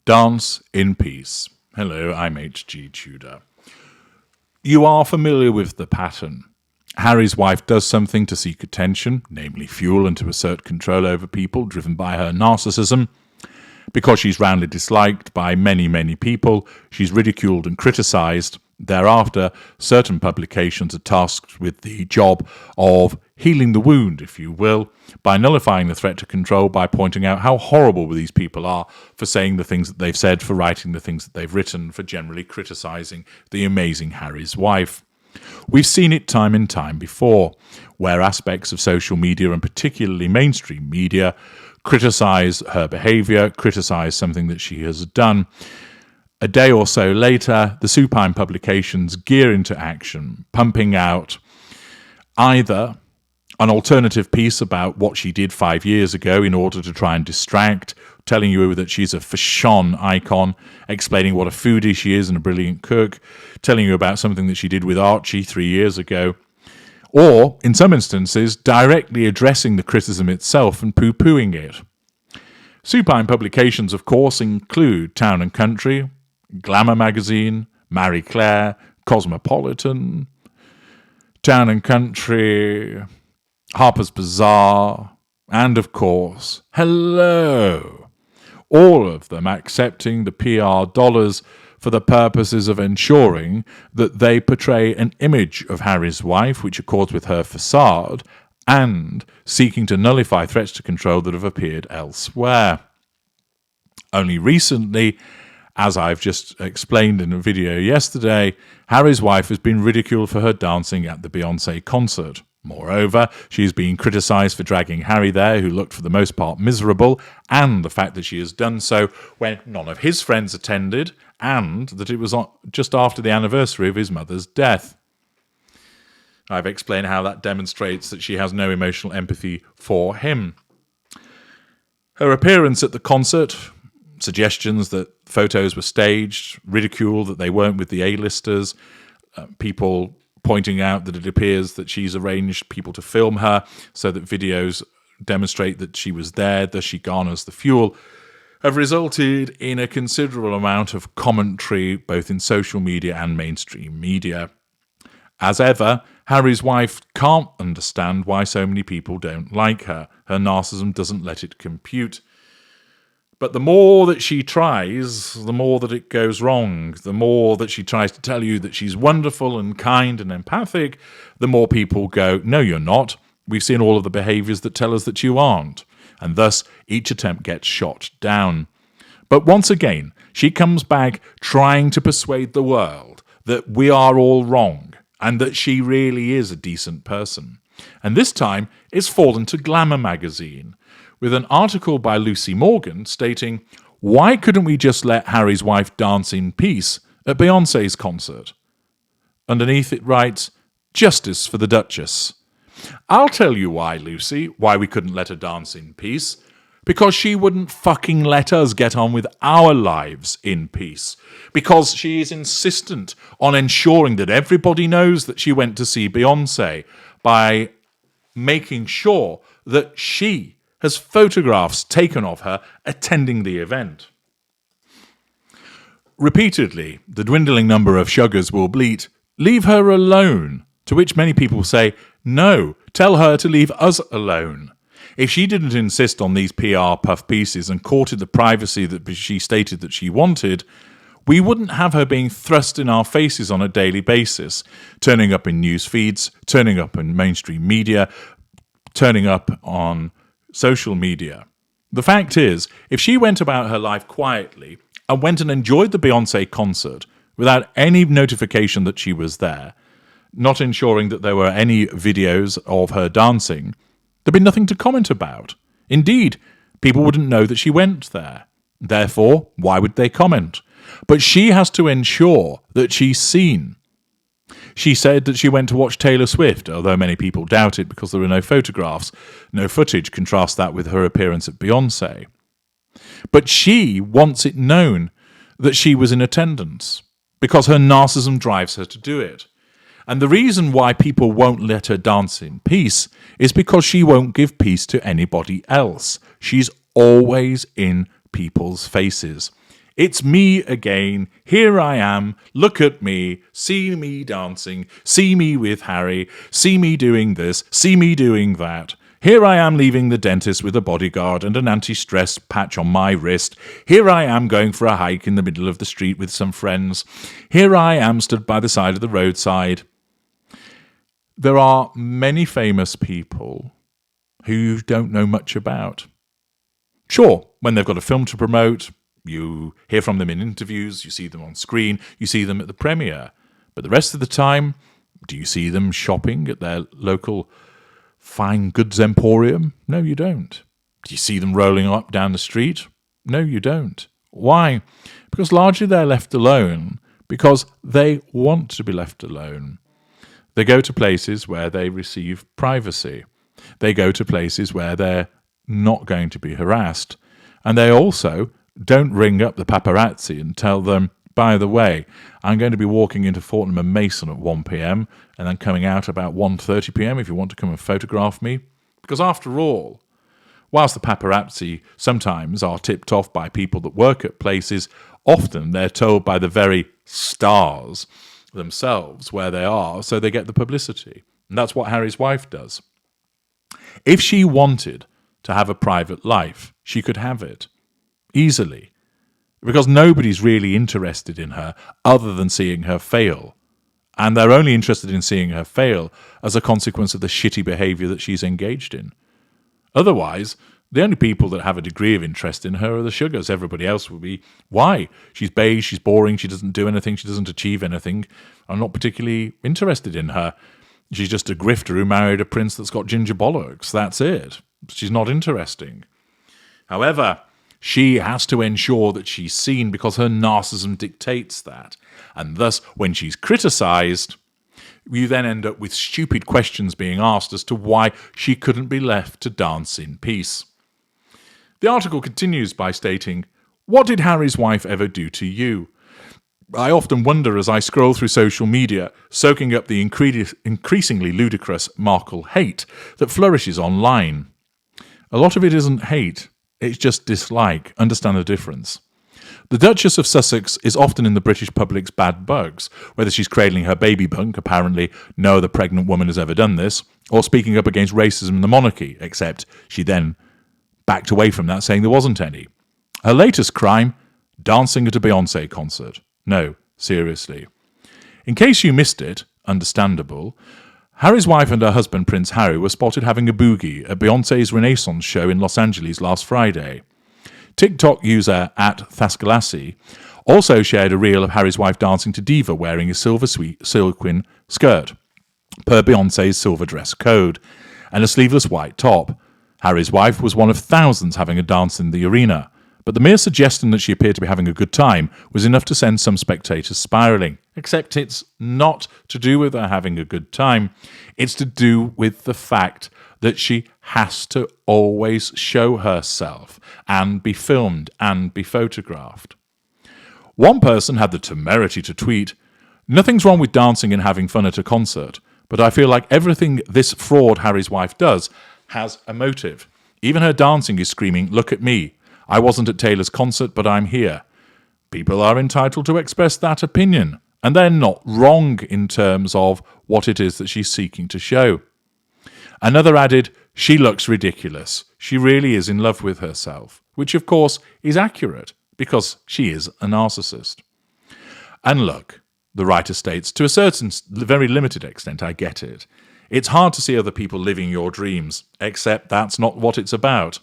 Dance in peace. Hello, I'm H.G. Tudor. You are familiar with the pattern. Harry's wife does something to seek attention, namely fuel and to assert control over people, driven by her narcissism. Because she's roundly disliked by many, many people, she's ridiculed and criticised. Thereafter, certain publications are tasked with the job of healing the wound, if you will, by nullifying the threat to control, by pointing out how horrible these people are for saying the things that they've said, for writing the things that they've written, for generally criticising the amazing Harry's wife. We've seen it time and time before, where aspects of social media, and particularly mainstream media, criticise her behaviour, criticise something that she has done. A day or so later, the supine publications gear into action, pumping out either an alternative piece about what she did 5 years ago in order to try and distract, telling you that she's a fashion icon, explaining what a foodie she is and a brilliant cook, telling you about something that she did with Archie 3 years ago, or, in some instances, directly addressing the criticism itself and poo-pooing it. Supine publications, of course, include Town and Country, Glamour magazine, Marie Claire, Cosmopolitan, Town and Country, Harper's Bazaar, and of course, Hello. All of them accepting the PR dollars for the purposes of ensuring that they portray an image of Harry's wife which accords with her facade, and seeking to nullify threats to control that have appeared elsewhere. Only recently, as I've just explained in a video yesterday, Harry's wife has been ridiculed for her dancing at the Beyoncé concert. Moreover, she's been criticised for dragging Harry there, who looked for the most part miserable, and the fact that she has done so when none of his friends attended, and that it was just after the anniversary of his mother's death. I've explained how that demonstrates that she has no emotional empathy for him. Her appearance at the concert, suggestions that photos were staged, ridicule that they weren't with the A-listers, people pointing out that it appears that she's arranged people to film her so that videos demonstrate that she was there, thus she garners the fuel, have resulted in a considerable amount of commentary both in social media and mainstream media. As ever, Harry's wife can't understand why so many people don't like her. Her narcissism doesn't let it compute. But the more that she tries, the more that it goes wrong. The more that she tries to tell you that she's wonderful and kind and empathic, the more people go, no, you're not. We've seen all of the behaviours that tell us that you aren't. And thus, each attempt gets shot down. But once again, she comes back trying to persuade the world that we are all wrong and that she really is a decent person. And this time, it's fallen to Glamour magazine, with an article by Lucy Morgan stating, why couldn't we just let Harry's wife dance in peace at Beyoncé's concert? Underneath it writes, justice for the Duchess. I'll tell you why, Lucy, why we couldn't let her dance in peace. Because she wouldn't fucking let us get on with our lives in peace. Because she is insistent on ensuring that everybody knows that she went to see Beyoncé by making sure that she has photographs taken of her attending the event. Repeatedly, the dwindling number of sugars will bleat, leave her alone, to which many people say, no, tell her to leave us alone. If she didn't insist on these PR puff pieces and courted the privacy that she stated that she wanted, we wouldn't have her being thrust in our faces on a daily basis, turning up in news feeds, turning up in mainstream media, turning up on social media. The fact is, if she went about her life quietly and went and enjoyed the Beyoncé concert without any notification that she was there, not ensuring that there were any videos of her dancing, there'd be nothing to comment about. Indeed, people wouldn't know that she went there. Therefore, why would they comment? But she has to ensure that she's seen. She said that she went to watch Taylor Swift, although many people doubt it because there are no photographs, no footage. Contrast that with her appearance at Beyoncé. But she wants it known that she was in attendance because her narcissism drives her to do it. And the reason why people won't let her dance in peace is because she won't give peace to anybody else. She's always in people's faces. It's me again. Here I am. Look at me. See me dancing. See me with Harry. See me doing this. See me doing that. Here I am leaving the dentist with a bodyguard and an anti-stress patch on my wrist. Here I am going for a hike in the middle of the street with some friends. Here I am stood by the side of the roadside. There are many famous people who you don't know much about. Sure, when they've got a film to promote, you hear from them in interviews, you see them on screen, you see them at the premiere. But the rest of the time, do you see them shopping at their local fine goods emporium? No, you don't. Do you see them rolling up down the street? No, you don't. Why? Because largely they're left alone because they want to be left alone. They go to places where they receive privacy. They go to places where they're not going to be harassed. And they also don't ring up the paparazzi and tell them, by the way, I'm going to be walking into Fortnum and Mason at 1 p.m. and then coming out about 1:30 p.m. if you want to come and photograph me. Because after all, whilst the paparazzi sometimes are tipped off by people that work at places, often they're told by the very stars themselves where they are, so they get the publicity. And that's what Harry's wife does. If she wanted to have a private life, she could have it easily, because nobody's really interested in her other than seeing her fail. And they're only interested in seeing her fail as a consequence of the shitty behaviour that she's engaged in. Otherwise, the only people that have a degree of interest in her are the sugars. Everybody else will be, why? She's beige, she's boring, she doesn't do anything, she doesn't achieve anything. I'm not particularly interested in her. She's just a grifter who married a prince that's got ginger bollocks. That's it. She's not interesting. However, she has to ensure that she's seen because her narcissism dictates that. And thus, when she's criticised, you then end up with stupid questions being asked as to why she couldn't be left to dance in peace. The article continues by stating, "What did Harry's wife ever do to you? I often wonder as I scroll through social media, soaking up the increasingly ludicrous Markle hate that flourishes online. A lot of it isn't hate, it's just dislike. Understand the difference. The Duchess of Sussex is often in the British public's bad bugs, whether she's cradling her baby bunk, apparently no other pregnant woman has ever done this, or speaking up against racism in the monarchy, except she then backed away from that, saying there wasn't any. Her latest crime, dancing at a Beyoncé concert. No, seriously. In case you missed it, understandable, Harry's wife and her husband Prince Harry were spotted having a boogie at Beyoncé's Renaissance show in Los Angeles last Friday. TikTok user @Thaskalasi also shared a reel of Harry's wife dancing to Diva wearing a silver sequin skirt, per Beyoncé's silver dress code, and a sleeveless white top. Harry's wife was one of thousands having a dance in the arena, but the mere suggestion that she appeared to be having a good time was enough to send some spectators spiralling. Except it's not to do with her having a good time. It's to do with the fact that she has to always show herself and be filmed and be photographed. One person had the temerity to tweet, "Nothing's wrong with dancing and having fun at a concert, but I feel like everything this fraud Harry's wife does has a motive. Even her dancing is screaming, 'Look at me. I wasn't at Taylor's concert, but I'm here.' People are entitled to express that opinion, and they're not wrong in terms of what it is that she's seeking to show." Another added, "She looks ridiculous. She really is in love with herself," which of course is accurate because she is a narcissist. And look, the writer states, to a certain very limited extent, I get it. It's hard to see other people living your dreams, except that's not what it's about,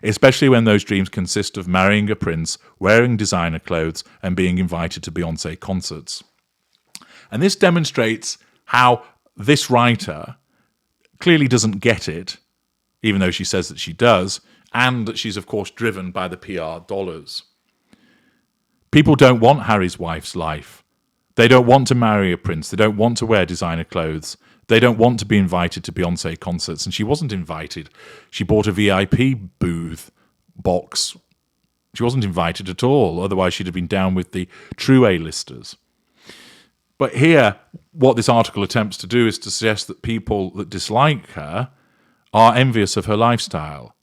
especially when those dreams consist of marrying a prince, wearing designer clothes, and being invited to Beyoncé concerts. And this demonstrates how this writer clearly doesn't get it, even though she says that she does, and that she's, of course, driven by the PR dollars. People don't want Harry's wife's life. They don't want to marry a prince. They don't want to wear designer clothes. They don't want to be invited to Beyoncé concerts, and she wasn't invited. She bought a VIP booth box. She wasn't invited at all, otherwise she'd have been down with the true A-listers. But here, what this article attempts to do is to suggest that people that dislike her are envious of her lifestyle,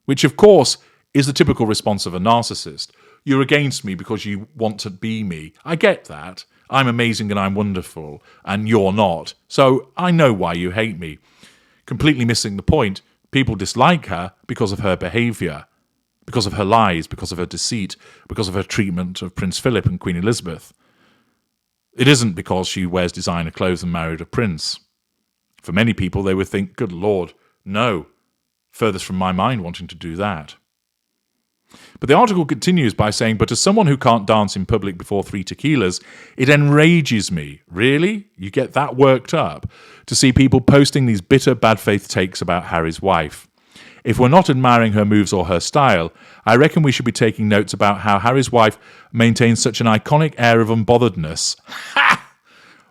which of course is the typical response of a narcissist. you're against me because you want to be me. I get that. I'm amazing and I'm wonderful, and you're not. So I know why you hate me. Completely missing the point. People dislike her because of her behaviour, because of her lies, because of her deceit, because of her treatment of Prince Philip and Queen Elizabeth. It isn't because she wears designer clothes and married a prince. For many people, they would think, good Lord, no, furthest from my mind wanting to do that. But the article continues by saying, but as someone who can't dance in public before 3 tequilas, it enrages me. Really? You get that worked up to see people posting these bitter bad faith takes about Harry's wife. If we're not admiring her moves or her style, I reckon we should be taking notes about how Harry's wife maintains such an iconic air of unbotheredness. Ha!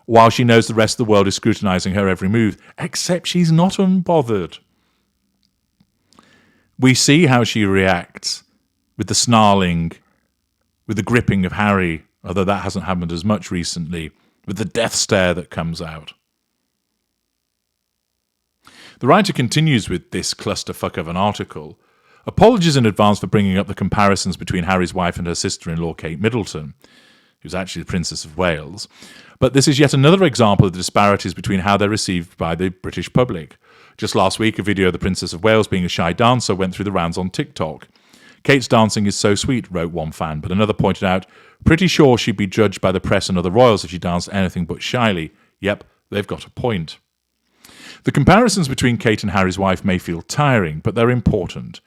While she knows the rest of the world is scrutinising her every move, except she's not unbothered. We see how she reacts with the snarling, with the gripping of Harry, although that hasn't happened as much recently, with the death stare that comes out. The writer continues with this clusterfuck of an article. Apologies in advance for bringing up the comparisons between Harry's wife and her sister-in-law Kate Middleton, who's actually the Princess of Wales. But this is yet another example of the disparities between how they're received by the British public. Just last week, a video of the Princess of Wales being a shy dancer went through the rounds on TikTok. Kate's dancing is so sweet, wrote one fan, but another pointed out, pretty sure she'd be judged by the press and other royals if she danced anything but shyly. Yep, they've got a point. The comparisons between Kate and Harry's wife may feel tiring, but they're important.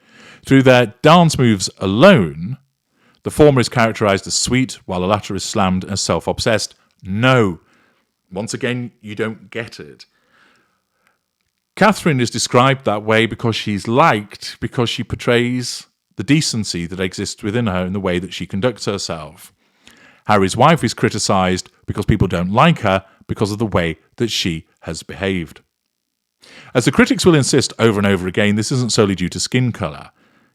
Through their dance moves alone, the former is characterised as sweet, while the latter is slammed as self-obsessed. No. Once again, you don't get it. Catherine is described that way because she's liked, because she portrays the decency that exists within her in the way that she conducts herself. Harry's wife is criticised because people don't like her because of the way that she has behaved. As the critics will insist over and over again, this isn't solely due to skin colour.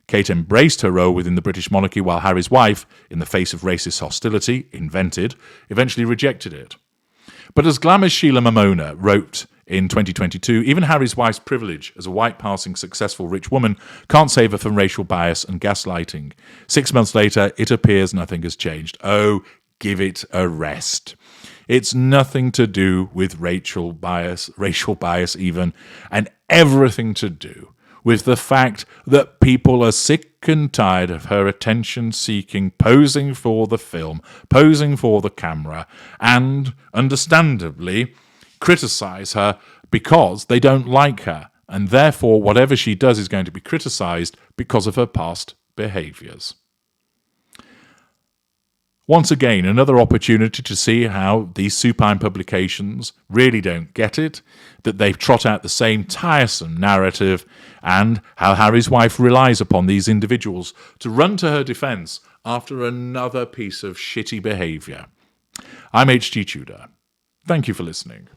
Kate embraced her role within the British monarchy, while Harry's wife, in the face of racist hostility, eventually rejected it. But as Glamour's Sheila Momona wrote in 2022, even Harry's wife's privilege as a white-passing, successful, rich woman can't save her from racial bias and gaslighting. 6 months later, it appears nothing has changed. Oh, give it a rest. It's nothing to do with racial bias even, and everything to do with the fact that people are sick and tired of her attention-seeking, posing for the film, posing for the camera, and, understandably, criticise her because they don't like her, and therefore whatever she does is going to be criticised because of her past behaviours. Once again, another opportunity to see how these supine publications really don't get it, that they trot out the same tiresome narrative, and how Harry's wife relies upon these individuals to run to her defence after another piece of shitty behaviour. I'm H.G. Tudor. Thank you for listening.